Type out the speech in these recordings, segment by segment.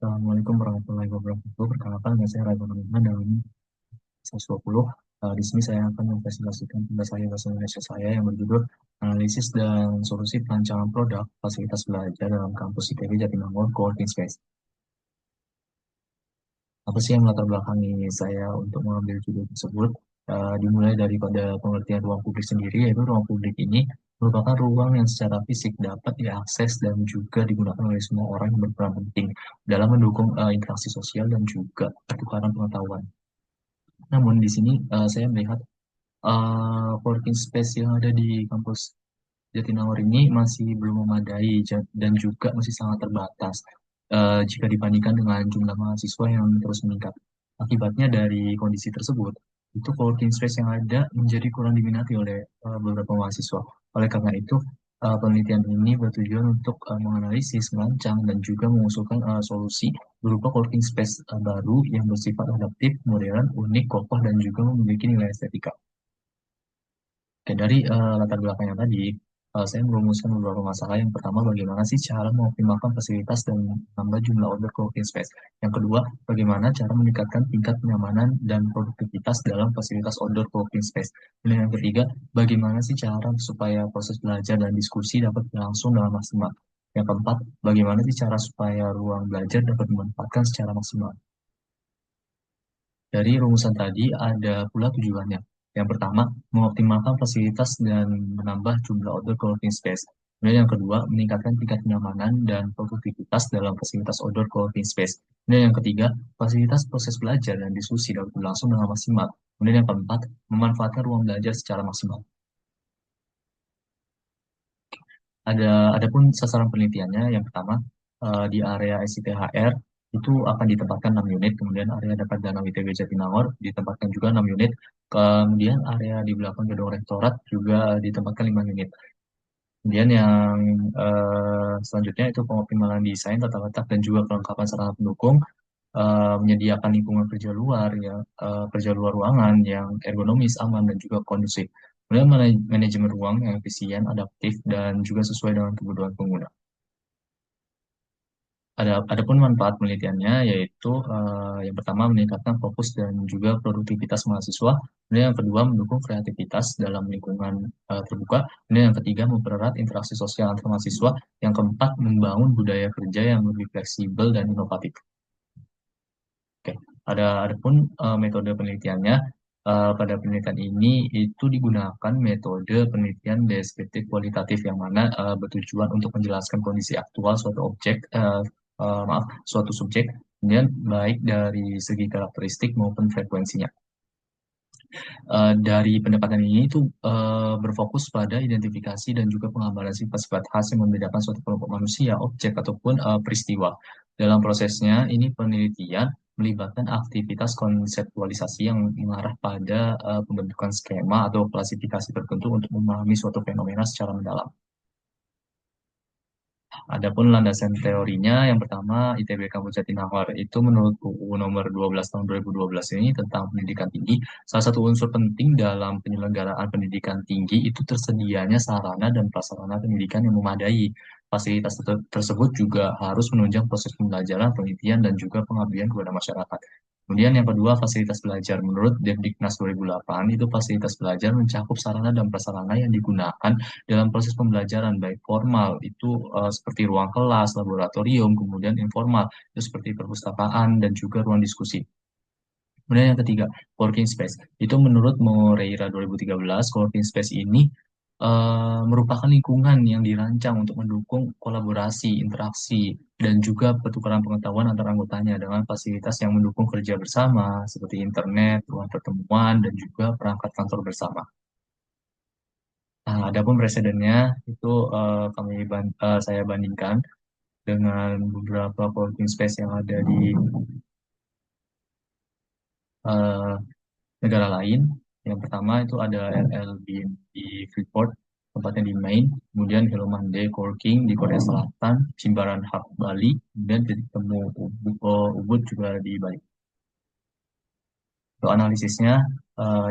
Assalamualaikum warahmatullahi wabarakatuh. Perkenalkan, nama saya Raymond Rahman dalam 120. Di sini saya akan mempresentasikan tugas akhir bahasa Indonesia saya yang berjudul Analisis dan Solusi Perancangan Produk Fasilitas Belajar dalam Kampus ITB Jatinangor Coworking Space. Apa sih yang melatar belakangi saya untuk mengambil judul tersebut? Dimulai daripada pengertian ruang publik sendiri, yaitu ruang publik ini merupakan ruang yang secara fisik dapat diakses dan juga digunakan oleh semua orang yang berperan penting dalam mendukung interaksi sosial dan juga pertukaran pengetahuan. Namun di sini saya melihat working space yang ada di kampus Jatinangor ini masih belum memadai dan juga masih sangat terbatas jika dibandingkan dengan jumlah mahasiswa yang terus meningkat. Akibatnya dari kondisi tersebut, itu coworking space yang ada menjadi kurang diminati oleh beberapa mahasiswa. Oleh karena itu, penelitian ini bertujuan untuk menganalisis, merancang, dan juga mengusulkan solusi berupa coworking space baru yang bersifat adaptif, modern, unik, kokoh, dan juga memiliki nilai estetika. Oke, dari latar belakangnya tadi, saya merumuskan beberapa masalah. Yang pertama, bagaimana sih cara mengoptimalkan fasilitas dan menambah jumlah order coworking space. Yang kedua, bagaimana cara meningkatkan tingkat kenyamanan dan produktivitas dalam fasilitas outdoor coworking space. Dan yang ketiga, bagaimana sih cara supaya proses belajar dan diskusi dapat berlangsung dengan maksimal. Yang keempat, bagaimana sih cara supaya ruang belajar dapat dimanfaatkan secara maksimal. Dari rumusan tadi ada pula tujuannya. Yang pertama, mengoptimalkan fasilitas dan menambah jumlah outdoor coworking space. Kemudian yang kedua, meningkatkan tingkat kenyamanan dan produktivitas dalam fasilitas outdoor coworking space. Kemudian yang ketiga, fasilitas proses belajar dan diskusi dapat berlangsung dengan maksimal. Kemudian yang keempat, memanfaatkan ruang belajar secara maksimal. Ada adapun sasaran penelitiannya yang pertama di area SITHR itu akan ditempatkan 6 unit, kemudian area dekat Danau ITB Jatinangor ditempatkan juga 6 unit, kemudian area di belakang gedung rektorat juga ditempatkan 5 unit. Kemudian yang selanjutnya itu pengoptimalan desain, tata letak, dan juga kelengkapan sarana pendukung, menyediakan lingkungan kerja luar ya, kerja luar ruangan yang ergonomis, aman, dan juga kondusif. Kemudian manajemen ruang yang efisien, adaptif, dan juga sesuai dengan kebutuhan pengguna. Adapun manfaat penelitiannya yaitu yang pertama meningkatkan fokus dan juga produktivitas mahasiswa, kemudian yang kedua mendukung kreativitas dalam lingkungan terbuka, kemudian yang ketiga mempererat interaksi sosial antar mahasiswa, yang keempat membangun budaya kerja yang lebih fleksibel dan inovatif. Oke, adapun metode penelitiannya. Pada penelitian ini itu digunakan metode penelitian deskriptif kualitatif yang mana bertujuan untuk menjelaskan kondisi aktual suatu objek, maaf, suatu subjek, kemudian baik dari segi karakteristik maupun frekuensinya. Dari pendekatan ini itu berfokus pada identifikasi dan juga pengambaran sifat-sifat khas yang membedakan suatu kelompok manusia, objek, ataupun peristiwa. Dalam prosesnya, ini penelitian melibatkan aktivitas konseptualisasi yang mengarah pada pembentukan skema atau klasifikasi tertentu untuk memahami suatu fenomena secara mendalam. Adapun landasan teorinya, yang pertama ITB Kampus Jatinangor itu menurut UU nomor 12 tahun 2012 ini tentang pendidikan tinggi, salah satu unsur penting dalam penyelenggaraan pendidikan tinggi itu tersedianya sarana dan prasarana pendidikan yang memadai. Fasilitas tersebut juga harus menunjang proses pembelajaran, penelitian, dan juga pengabdian kepada masyarakat. Kemudian yang kedua, fasilitas belajar. Menurut Depdiknas 2008, itu fasilitas belajar mencakup sarana dan prasarana yang digunakan dalam proses pembelajaran baik formal itu seperti ruang kelas, laboratorium, kemudian informal itu seperti perpustakaan dan juga ruang diskusi. Kemudian yang ketiga, working space. Itu menurut Moreira 2013, working space ini merupakan lingkungan yang dirancang untuk mendukung kolaborasi, interaksi, dan juga pertukaran pengetahuan antar anggotanya dengan fasilitas yang mendukung kerja bersama, seperti internet, ruang pertemuan, dan juga perangkat kantor bersama. Nah, adapun presidennya itu saya bandingkan dengan beberapa co-working space yang ada di eh, negara lain. Yang pertama itu ada RLB di Freeport, tempatnya di Maine, kemudian Hello Monday Coworking di Korea Selatan, Jimbaran Hub Bali, kemudian titik temu Ubud juga di Bali. Untuk analisisnya,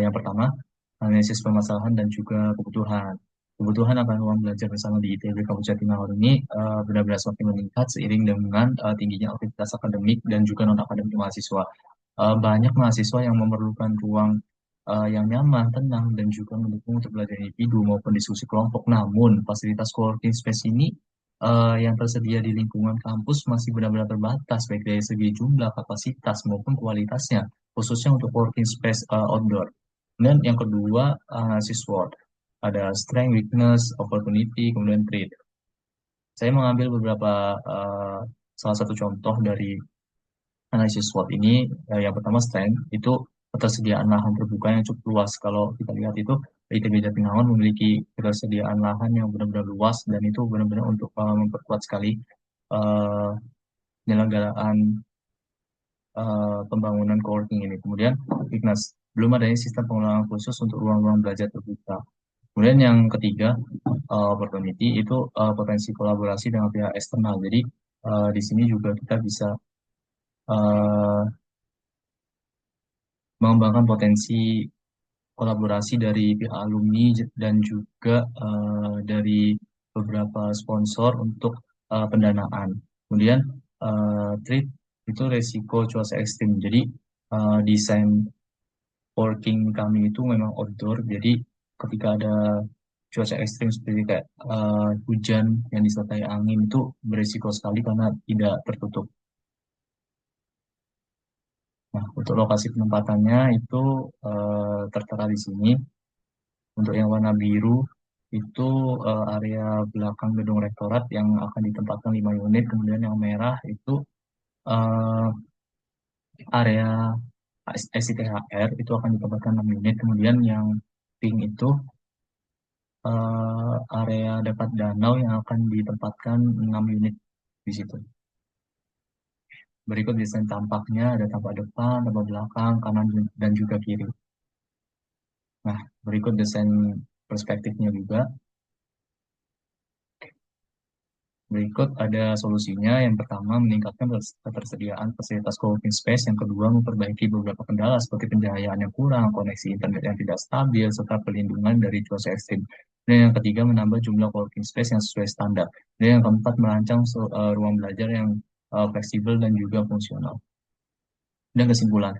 yang pertama, analisis permasalahan dan juga kebutuhan. kebutuhan akan ruang belajar bersama di ITB Kampus Jatinangor ini benar-benar semakin meningkat seiring dengan tingginya aktivitas akademik dan juga non-akademik mahasiswa. Banyak mahasiswa yang memerlukan ruang yang nyaman, tenang, dan juga mendukung untuk belajar individu maupun diskusi kelompok. Namun, fasilitas coworking space ini yang tersedia di lingkungan kampus masih benar-benar terbatas, baik dari segi jumlah, kapasitas, maupun kualitasnya, khususnya untuk coworking space outdoor. Dan yang kedua, analisis SWOT. Ada strength, weakness, opportunity, kemudian threat. Saya mengambil beberapa uh, salah satu contoh dari analisis SWOT ini. Yang pertama strength itu ketersediaan lahan terbuka yang cukup luas. Kalau kita lihat itu ITB Jatinangor memiliki ketersediaan lahan yang benar-benar luas dan itu benar-benar untuk memperkuat sekali uh, penyelenggaraan pembangunan coworking ini. Kemudian weakness, belum adanya sistem pengelolaan khusus untuk ruang-ruang belajar terbuka. Kemudian yang ketiga, opportunity itu potensi kolaborasi dengan pihak eksternal. Jadi di sini juga kita bisa uh, mengembangkan potensi kolaborasi dari pihak alumni dan juga dari beberapa sponsor untuk pendanaan. Kemudian trade itu resiko cuaca ekstrim. Jadi desain working kami itu memang outdoor. Jadi ketika ada cuaca ekstrim seperti kayak hujan yang disertai angin itu berisiko sekali karena tidak tertutup. Nah, untuk lokasi penempatannya itu tertera di sini. Untuk yang warna biru itu area belakang gedung rektorat yang akan ditempatkan 5 unit. Kemudian yang merah itu eh, area SITHR itu akan ditempatkan 6 unit. Kemudian yang pink itu area dekat danau yang akan ditempatkan 6 unit di situ. Berikut desain tampaknya ada tampak depan, tampak belakang, kanan dan juga kiri. Nah, berikut desain perspektifnya juga. Berikut ada solusinya. Yang pertama, meningkatkan ketersediaan fasilitas coworking space. Yang kedua, memperbaiki beberapa kendala seperti pencahayaan yang kurang, koneksi internet yang tidak stabil, serta pelindungan dari cuaca ekstrim. Dan yang ketiga, menambah jumlah coworking space yang sesuai standar. Dan yang keempat, merancang ruang belajar yang fleksibel dan juga fungsional. Dan kesimpulan,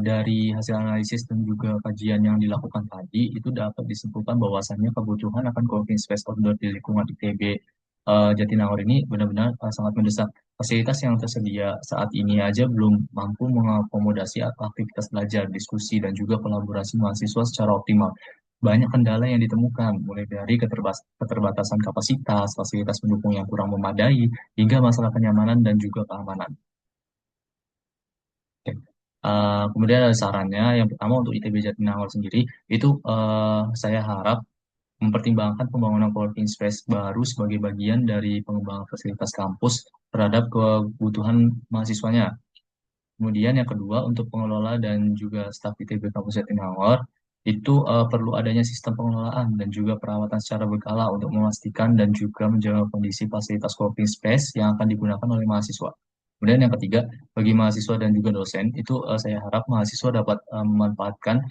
dari hasil analisis dan juga kajian yang dilakukan tadi, itu dapat disimpulkan bahwasannya kebutuhan akan coworking space outdoor di lingkungan ITB Jatinangor ini benar-benar sangat mendesak. Fasilitas yang tersedia saat ini aja belum mampu mengakomodasi aktivitas belajar, diskusi, dan juga kolaborasi mahasiswa secara optimal. Banyak kendala yang ditemukan, mulai dari keterbatasan kapasitas, fasilitas pendukung yang kurang memadai, hingga masalah kenyamanan dan juga keamanan. Oke. Kemudian ada sarannya, yang pertama untuk ITB Jatinangor sendiri, itu saya harap mempertimbangkan pembangunan coworking space baru sebagai bagian dari pengembangan fasilitas kampus terhadap kebutuhan mahasiswanya. Kemudian yang kedua, untuk pengelola dan juga staf ITB Kampus Jatinangor, itu perlu adanya sistem pengelolaan dan juga perawatan secara berkala untuk memastikan dan juga menjaga kondisi fasilitas coworking space yang akan digunakan oleh mahasiswa. Kemudian yang ketiga, bagi mahasiswa dan juga dosen, itu saya harap mahasiswa dapat memanfaatkan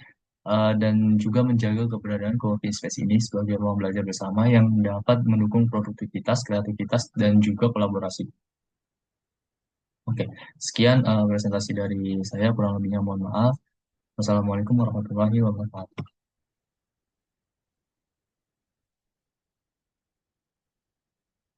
dan juga menjaga keberadaan coworking space ini sebagai ruang belajar bersama yang dapat mendukung produktivitas, kreativitas, dan juga kolaborasi. Oke, sekian presentasi dari saya, kurang lebihnya mohon maaf. Wassalamualaikum warahmatullahi wabarakatuh.